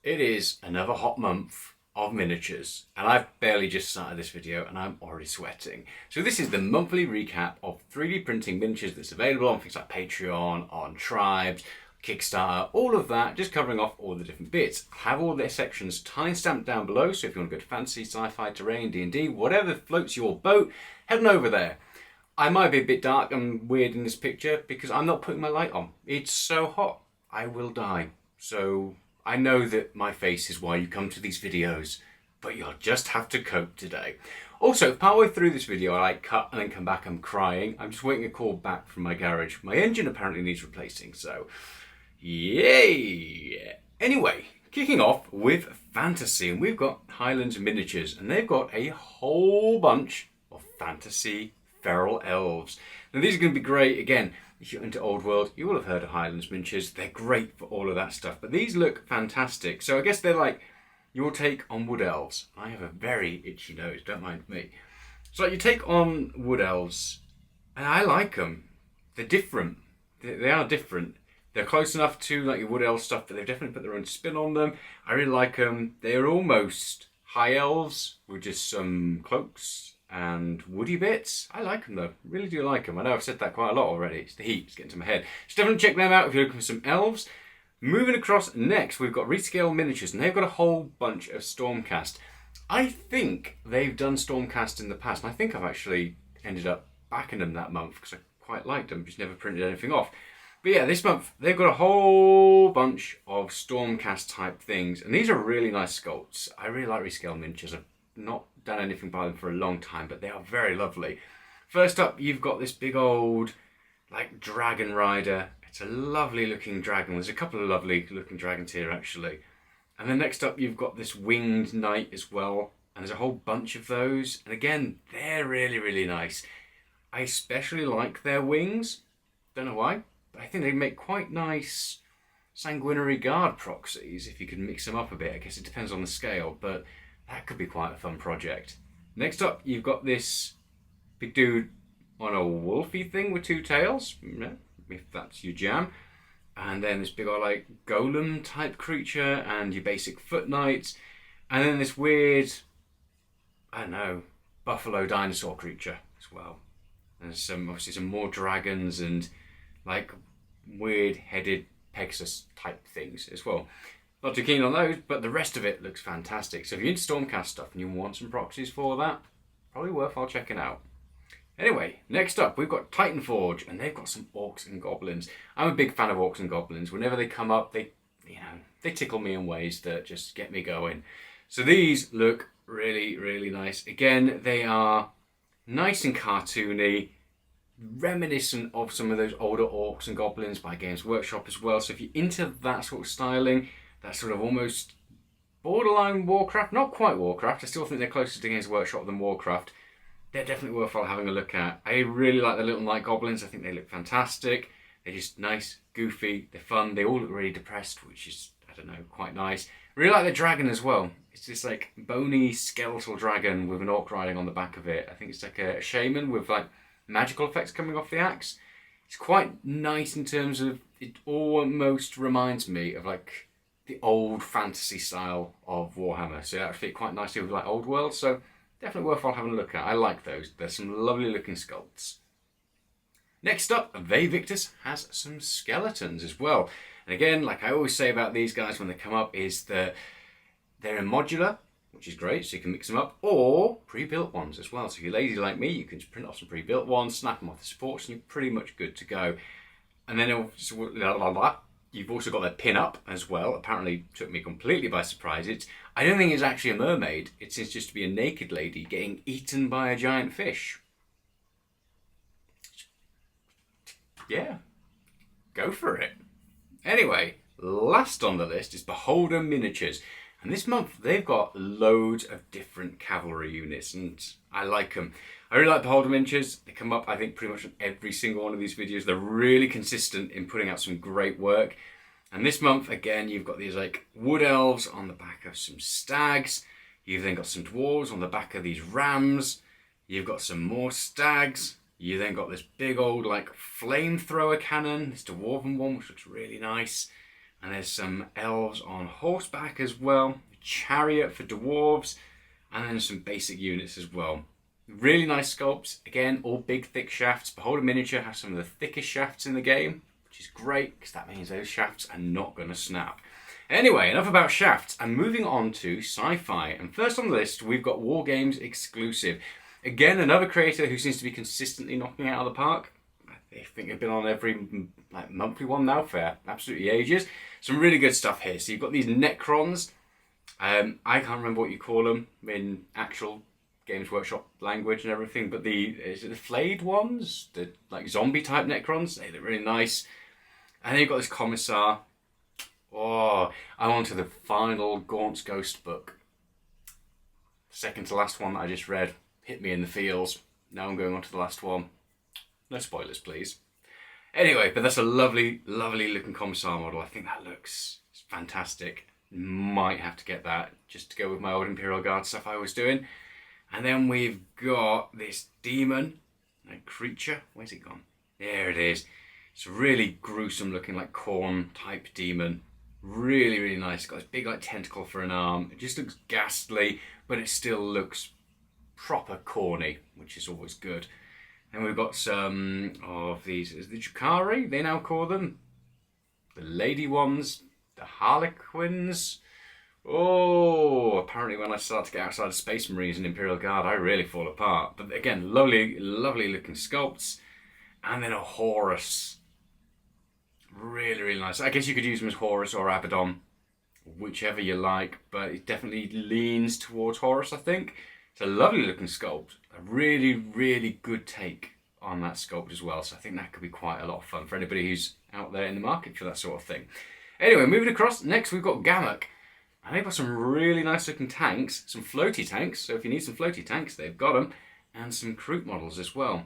It is another hot month of miniatures, and I've barely just started this video and I'm already sweating. So this is the monthly recap of 3D printing miniatures that's available on things like Patreon, on Tribes, Kickstarter, all of that, just covering off all the different bits. I have all their sections time-stamped down below, so if you want to go to fantasy, sci-fi, terrain, D&D, whatever floats your boat, head on over there. I might be a bit dark and weird in this picture because I'm not putting my light on. It's so hot, I will die. So I know that my face is why you come to these videos, but you'll just have to cope today. Also, partway through this video, I cut and then come back, I'm crying. I'm just waiting a call back from my garage. My engine apparently needs replacing, so yay! Anyway, kicking off with fantasy, and we've got Highlands Miniatures, and they've got a whole bunch of fantasy feral elves. Now these are going to be great. Again, if you're into Old World, you will have heard of Highlands Miniatures. They're great for all of that stuff, but these look fantastic. So I guess they're like your take on wood elves. I have a very itchy nose, don't mind me. So like you take on wood elves, and I like them. They're different. They are different. They're close enough to like your wood elf stuff, but they've definitely put their own spin on them. I really like them. They're almost high elves with just some cloaks and woody bits. I like them though, really do like them. I know I've said that quite a lot already. It's the heat, it's getting to my head. So definitely check them out if you're looking for some elves. Moving across next, we've got Rescale Miniatures, and they've got a whole bunch of Stormcast. I think they've done Stormcast in the past, and I think I've actually ended up backing them that month because I quite liked them, just never printed anything off. But yeah, this month they've got a whole bunch of Stormcast type things, and these are really nice sculpts. I really like Rescale Miniatures. I've not done anything by them for a long time, but they are very lovely. First up, you've got this big old like dragon rider. It's a lovely looking dragon. There's a couple of lovely looking dragons here actually. And then next up you've got this winged knight as well, and there's a whole bunch of those. And again, they're really, really nice. I especially like their wings. Don't know why, but I think they make quite nice sanguinary guard proxies if you can mix them up a bit. I guess it depends on the scale, but that could be quite a fun project. Next up, you've got this big dude on a wolfy thing with two tails, if that's your jam. And then this big old like golem type creature and your basic foot knights. And then this weird, I don't know, buffalo dinosaur creature as well. There's obviously some more dragons and like weird headed Pegasus type things as well. Not too keen on those, but the rest of it looks fantastic. So if you're into Stormcast stuff and you want some proxies for that, probably worthwhile checking out. Anyway, next up we've got Titanforge, and they've got some orcs and goblins. I'm a big fan of orcs and goblins. Whenever they come up, they tickle me in ways that just get me going. So these look really, really nice. Again, they are nice and cartoony, reminiscent of some of those older orcs and goblins by Games Workshop as well. So if you're into that sort of styling, that sort of almost borderline Warcraft, not quite Warcraft, I still think they're closer to Games Workshop than Warcraft, they're definitely worthwhile having a look at. I really like the little night goblins. I think they look fantastic. They're just nice, goofy, they're fun, they all look really depressed, which is, I don't know, quite nice. Really like the dragon as well. It's this like bony skeletal dragon with an orc riding on the back of it. I think it's like a shaman with like magical effects coming off the axe. It's quite nice in terms of, it almost reminds me of like the old fantasy style of Warhammer. So it actually fit quite nicely with like Old World. So definitely worthwhile having a look at. I like those. There's some lovely looking sculpts. Next up, Ve Victus has some skeletons as well. And again, like I always say about these guys when they come up, is that they're in modular, which is great, so you can mix them up, or pre-built ones as well. So if you're lazy like me, you can just print off some pre-built ones, snap them off the supports, and you're pretty much good to go. And then you've also got their pin-up as well. Apparently took me completely by surprise. I don't think it's actually a mermaid. It seems just to be a naked lady getting eaten by a giant fish. Yeah, go for it. Anyway, last on the list is Beholder Miniatures. And this month they've got loads of different cavalry units, and I like them. I really like Beholder Miniatures. They come up, I think, pretty much in every single one of these videos. They're really consistent in putting out some great work. And this month, again, you've got these like wood elves on the back of some stags. You've then got some dwarves on the back of these rams. You've got some more stags. You then got this big old like flamethrower cannon, this dwarven one, which looks really nice. And there's some elves on horseback as well, a chariot for dwarves, and then some basic units as well. Really nice sculpts. Again, all big, thick shafts. Beholder Miniature has some of the thickest shafts in the game, which is great because that means those shafts are not going to snap. Anyway, enough about shafts, and moving on to Sci-Fi. And first on the list, we've got Wargames exclusive. Again, another creator who seems to be consistently knocking it out of the park. I think they've been on every monthly one now for absolutely ages. Some really good stuff here. So you've got these Necrons. I can't remember what you call them in actual Games Workshop language and everything, but is it the flayed ones? The like zombie type Necrons? They look really nice. And then you've got this Commissar. Oh, I'm on to the final Gaunt's Ghost book. Second to last one that I just read. Hit me in the feels. Now I'm going on to the last one. No spoilers, please. Anyway, but that's a lovely, lovely looking Commissar model. I think that looks fantastic. Might have to get that just to go with my old Imperial Guard stuff I was doing. And then we've got this demon, a creature. Where's it gone? There it is. It's a really gruesome looking like corn type demon. Really, really nice. It's got this big like tentacle for an arm. It just looks ghastly, but it still looks proper corny, which is always good. And we've got some of these, is the Jukari, they now call them. The lady ones, the Harlequins. Oh, apparently when I start to get outside of Space Marines and Imperial Guard, I really fall apart. But again, lovely, lovely looking sculpts. And then a Horus. Really, really nice. I guess you could use them as Horus or Abaddon, whichever you like, but it definitely leans towards Horus, I think. It's a lovely looking sculpt. A really, really good take on that sculpt as well. So I think that could be quite a lot of fun for anybody who's out there in the market for that sort of thing. Anyway, moving across, next we've got Gamuk. And they've got some really nice looking tanks, some floaty tanks. So if you need some floaty tanks, they've got them. And some Kroot models as well.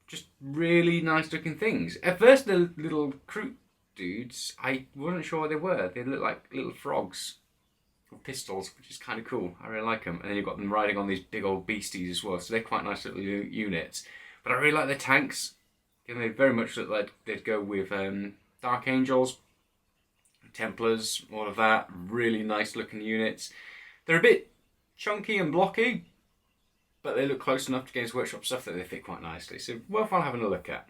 Just really nice looking things. At first, the little Kroot dudes, I wasn't sure what they were. They look like little frogs with pistols, which is kind of cool. I really like them. And then you've got them riding on these big old beasties as well. So they're quite nice little units. But I really like their tanks. Again, they very much look like they'd go with Dark Angels, Templars, all of that. Really nice looking units. They're a bit chunky and blocky, but they look close enough to Games Workshop stuff that they fit quite nicely. So worthwhile having a look at.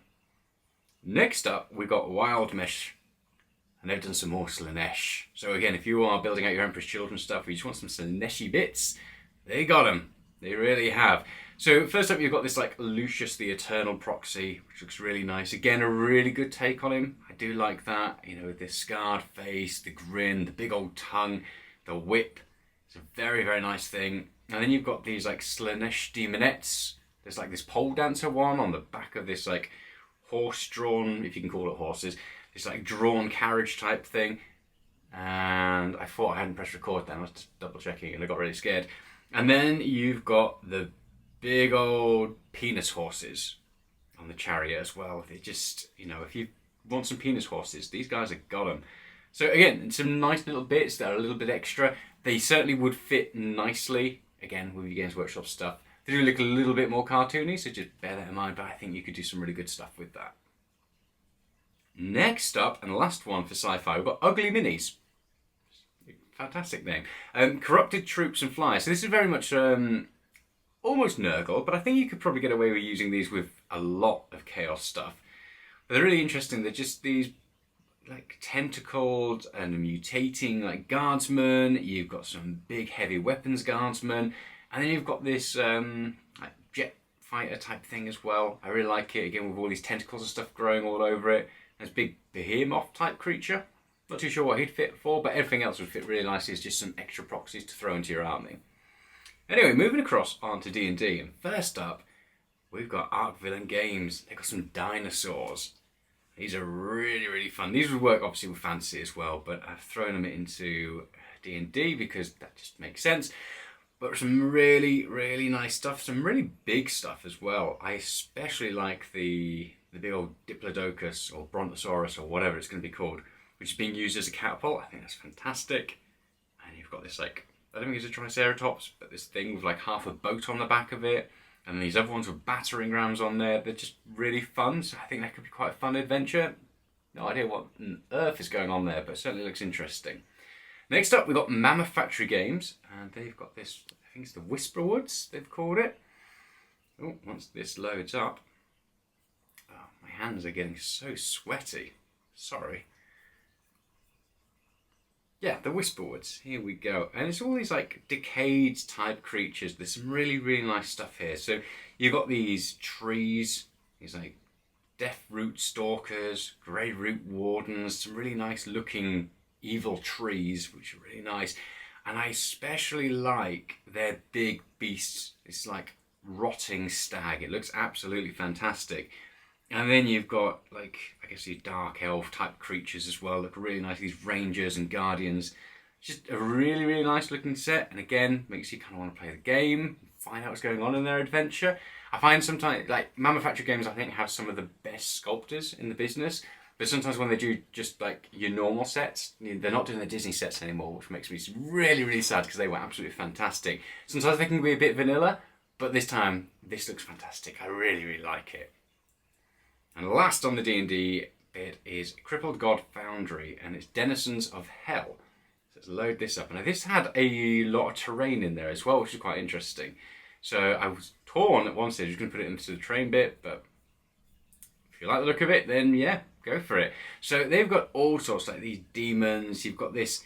Next up, we've got Wild Mesh. And they've done some more Slaanesh. So again, if you are building out your Emperor's Children stuff, or you just want some Slaanesh-y bits, they got them. They really have. So first up, you've got this like Lucius the Eternal Proxy, which looks really nice. Again, a really good take on him. I do like that. You know, with this scarred face, the grin, the big old tongue, the whip. It's a very, very nice thing. And then you've got these like Slaanesh Demonettes. There's like this pole dancer one on the back of this like horse-drawn, if you can call it horses, this like drawn carriage type thing. And I thought I hadn't pressed record then, I was just double checking and I got really scared. And then you've got the big old penis horses on the chariot as well. They just, you know, if you want some penis horses, these guys have got them. So again, some nice little bits that are a little bit extra. They certainly would fit nicely, again, with your Games Workshop stuff. They do look a little bit more cartoony, so just bear that in mind, but I think you could do some really good stuff with that. Next up, and the last one for Sci-Fi, we've got Ugly Minis. Fantastic name. Corrupted Troops and Flyers. So this is very much almost Nurgle, but I think you could probably get away with using these with a lot of Chaos stuff. But they're really interesting. They're just these like tentacled and mutating like guardsmen. You've got some big heavy weapons guardsmen. And then you've got this like jet fighter type thing as well. I really like it, again, with all these tentacles and stuff growing all over it. This big behemoth type creature. Not too sure what he'd fit for, but everything else would fit really nicely as just some extra proxies to throw into your army. Anyway, moving across onto D&D, and first up, we've got Arc Villain Games. They've got some dinosaurs. These are really, really fun. These would work obviously with fantasy as well, but I've thrown them into D&D because that just makes sense. But some really, really nice stuff, some really big stuff as well. I especially like the big old Diplodocus or Brontosaurus or whatever it's going to be called, which is being used as a catapult. I think that's fantastic. And you've got this like, I don't think it's a Triceratops, but this thing with like half a boat on the back of it. And these other ones with battering rams on there. They're just really fun, so I think that could be quite a fun adventure. No idea what on earth is going on there, but it certainly looks interesting. Next up, we've got Mammoth Factory Games, and they've got this, I think it's the Whisperwoods, they've called it. Oh, once this loads up. Oh, my hands are getting so sweaty. Sorry. Yeah, the Whisperwoods. Here we go. And it's all these like decayed type creatures. There's some really, really nice stuff here. So you've got these trees, these like death root stalkers, grey root wardens, some really nice looking evil trees, which are really nice. And I especially like their big beasts. It's like rotting stag. It looks absolutely fantastic. And then you've got, like, I guess your dark elf type creatures as well. Look really nice, these rangers and guardians. Just a really, really nice looking set. And again, makes you kind of want to play the game, find out what's going on in their adventure. I find sometimes, like, Mammoth Factory Games, I think, have some of the best sculptors in the business. But sometimes when they do just, like, your normal sets, they're not doing the Disney sets anymore, which makes me really, really sad because they were absolutely fantastic. Sometimes they can be a bit vanilla, but this time, this looks fantastic. I really, really like it. And last on the D&D bit is Crippled God Foundry, and it's Denizens of Hell. So let's load this up. And this had a lot of terrain in there as well, which is quite interesting. So I was torn at one stage, I was going to put it into the terrain bit, but if you like the look of it, then yeah, go for it. So they've got all sorts, like these demons, you've got this,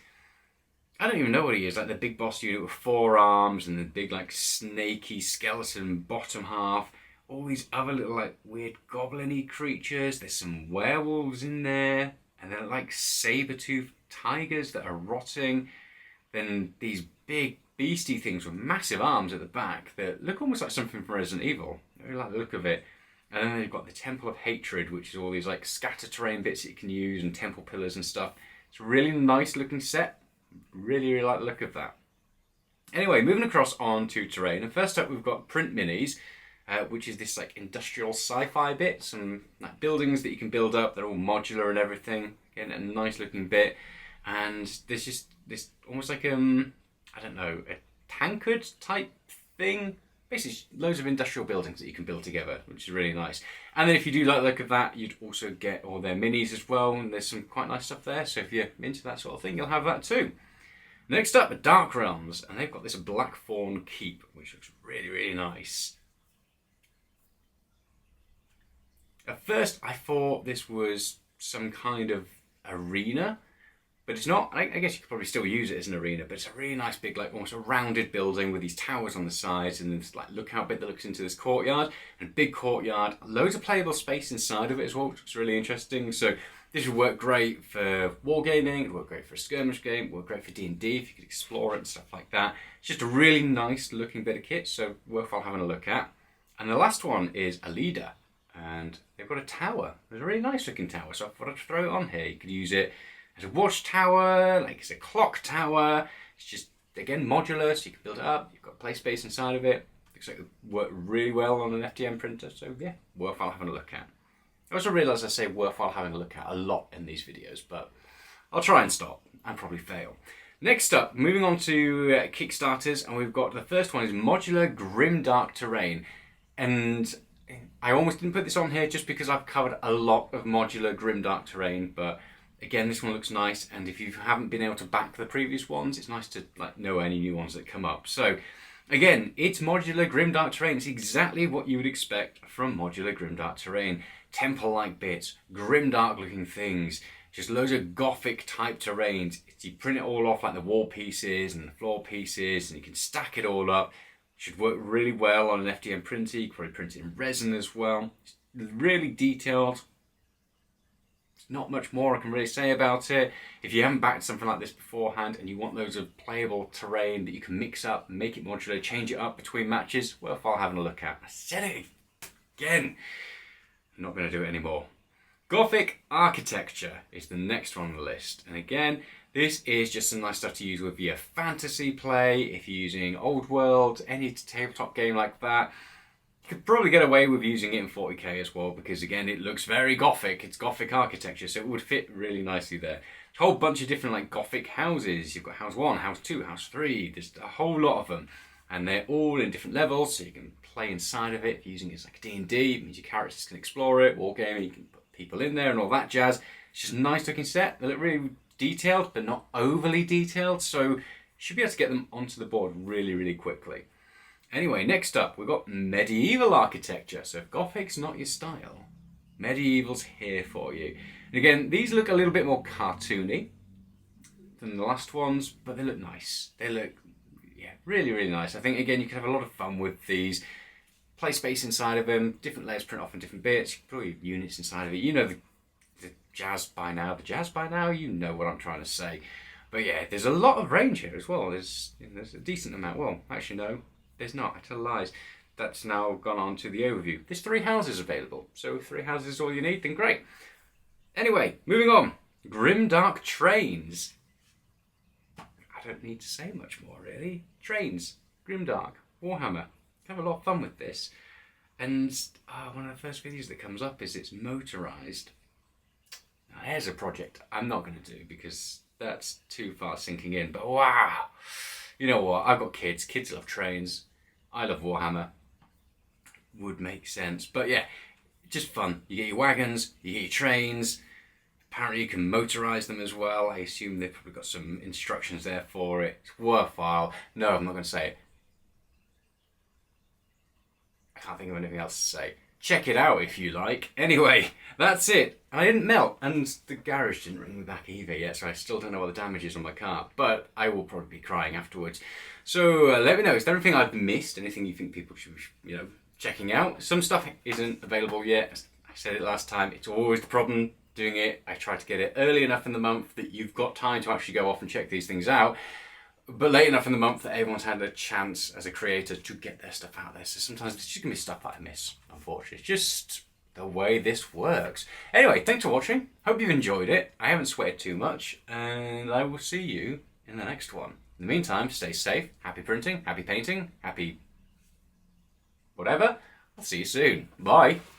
I don't even know what he is, like the big boss unit with 4 arms and the big like snaky skeleton bottom half. All these other little like weird goblin-y creatures. There's some werewolves in there. And then like saber-toothed tigers that are rotting. Then these big beastie things with massive arms at the back that look almost like something from Resident Evil. I really like the look of it. And then they've got the Temple of Hatred, which is all these like scatter terrain bits that you can use and temple pillars and stuff. It's a really nice looking set. Really, really like the look of that. Anyway, moving across onto terrain. And first up we've got Print Minis. Which is this like industrial sci-fi bit, some like buildings that you can build up. They're all modular and everything. Again, a nice looking bit, and there's just this almost like I don't know, a tankard type thing. Basically, loads of industrial buildings that you can build together, which is really nice. And then if you do like the look of that, you'd also get all their minis as well, and there's some quite nice stuff there. So if you're into that sort of thing, you'll have that too. Next up, are Dark Realms, and they've got this Blackthorn Keep, which looks really, really nice. At first, I thought this was some kind of arena, but it's not. I guess you could probably still use it as an arena, but it's a really nice big, like almost a rounded building with these towers on the sides and this like lookout bit that looks into this courtyard, and big courtyard, loads of playable space inside of it as well, which is really interesting. So this would work great for wargaming, it would work great for a skirmish game, it would work great for D&D if you could explore it and stuff like that. It's just a really nice looking bit of kit, so worthwhile having a look at. And the last one is a leader. And they've got a tower. It's a really nice looking tower, so I thought I'd throw it on here. You could use it as a watchtower, like it's a clock tower. It's just, again, modular, so you can build it up. You've got play space inside of it. Looks like it would work really well on an FDM printer, so yeah, worthwhile having a look at. I also realise I say worthwhile having a look at a lot in these videos, but I'll try and stop and probably fail. Next up, moving on to Kickstarters, and we've got the first one is Modular Grimdark Terrain. And I almost didn't put this on here just because I've covered a lot of modular grimdark terrain, but again, this one looks nice, and if you haven't been able to back the previous ones, it's nice to like know any new ones that come up. So again, it's modular grimdark terrain. It's exactly what you would expect from modular grimdark terrain. Temple-like bits, grimdark looking things, just loads of gothic type terrains. You print it all off like the wall pieces and the floor pieces, and you can stack it all up. Should work really well on an FDM printer. You can probably print it in resin as well. It's really detailed. There's not much more I can really say about it. If you haven't backed something like this beforehand and you want loads of playable terrain that you can mix up, make it modular, change it up between matches, worthwhile having a look at. I said it again. I'm not going to do it anymore. Gothic Architecture is the next one on the list. And again, this is just some nice stuff to use with your fantasy play. If you're using Old World, any tabletop game like that, you could probably get away with using it in 40k as well, because again, it looks very Gothic. It's Gothic architecture, so it would fit really nicely there. There's a whole bunch of different like Gothic houses. You've got house 1, house 2, house 3. There's a whole lot of them, and they're all in different levels, so you can play inside of it. If you're using it as like a D&D, it means your characters can explore it. Wargaming, you can put people in there and all that jazz. It's just a nice looking set. They look really detailed, but not overly detailed, so you should be able to get them onto the board really, really quickly. Anyway, next up, we've got medieval architecture. So if Gothic's not your style, medieval's here for you. And again, these look a little bit more cartoony than the last ones, but they look nice. They look, yeah, really, really nice. I think, again, you can have a lot of fun with these. Play space inside of them, different layers print off in different bits, probably units inside of it. You know the jazz by now. The jazz by now, you know what I'm trying to say. But yeah, there's a lot of range here as well. There's a decent amount. Well, actually no, there's not. I tell lies. That's now gone on to the overview. There's 3 houses available. So if 3 houses is all you need, then great. Anyway, moving on. Grimdark trains. I don't need to say much more really. Trains, Grimdark, Warhammer. Have a lot of fun with this. And one of the first videos that comes up is it's motorized. Now, there's a project I'm not going to do because that's too far sinking in. But wow, you know what? I've got kids. Kids love trains. I love Warhammer. Would make sense. But yeah, just fun. You get your wagons, you get your trains. Apparently you can motorize them as well. I assume they've probably got some instructions there for it. It's worthwhile. No, I'm not going to say it. I can't think of anything else to say. Check it out if you like. Anyway, that's it. I didn't melt, and the garage didn't ring me back either yet, so I still don't know what the damage is on my car, but I will probably be crying afterwards. So let me know, is there anything I've missed? Anything you think people should be, checking out? Some stuff isn't available yet. I said it last time, it's always the problem doing it. I try to get it early enough in the month that you've got time to actually go off and check these things out, but late enough in the month that everyone's had a chance as a creator to get their stuff out there. So sometimes there's just going to be stuff that I miss, unfortunately. It's just the way this works. Anyway, thanks for watching. Hope you've enjoyed it. I haven't sweated too much, and I will see you in the next one. In the meantime, stay safe, happy printing, happy painting, happy whatever. I'll see you soon. Bye.